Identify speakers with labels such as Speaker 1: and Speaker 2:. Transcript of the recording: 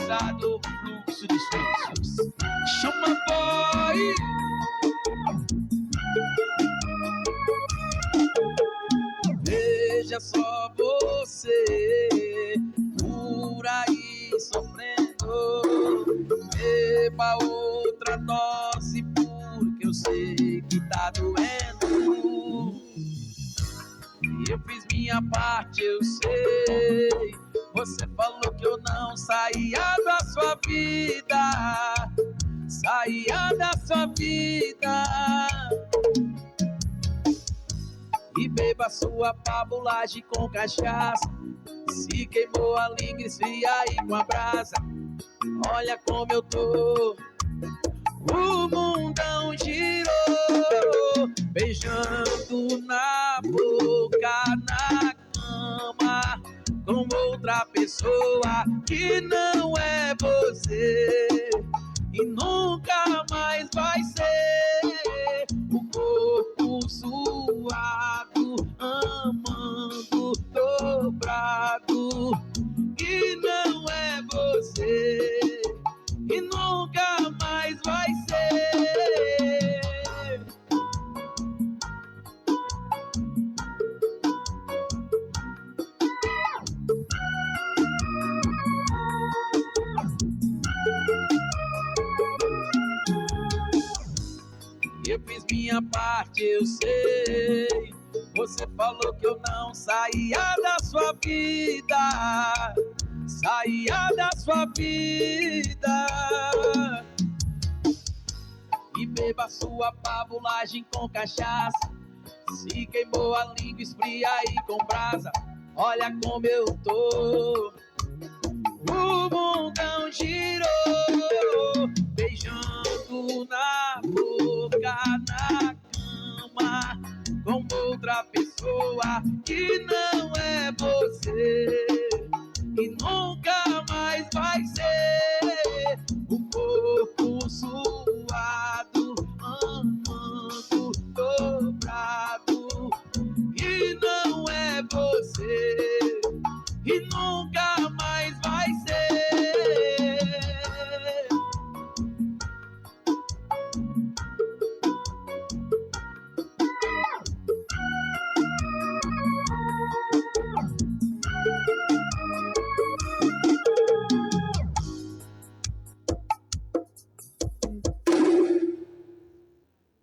Speaker 1: força do fluxo dos fluxos. Chama boy. Veja só você por aí sofrendo, beba outra dose porque eu sei que tá doendo. Eu fiz minha parte, eu sei. Você falou que eu não saía da sua vida, saía da sua vida. E beba sua pabulagem com cachaça. Se queimou a língua, esfria aí com a brasa. Olha como eu tô, o mundão girou, beijando na boca, na cama, com outra pessoa que não é você. E nunca mais vai ser o corpo suado, amando dobrado, que não é você. E nunca mais vai ser. Eu fiz minha parte, eu sei. Você falou que eu não saía da sua vida, saía da sua vida. E beba sua pabulagem com cachaça. Se queimou a língua, esfria aí com brasa. Olha como eu tô, o mundão girou, beijando na boca, na cama, com outra pessoa que não é você. E nunca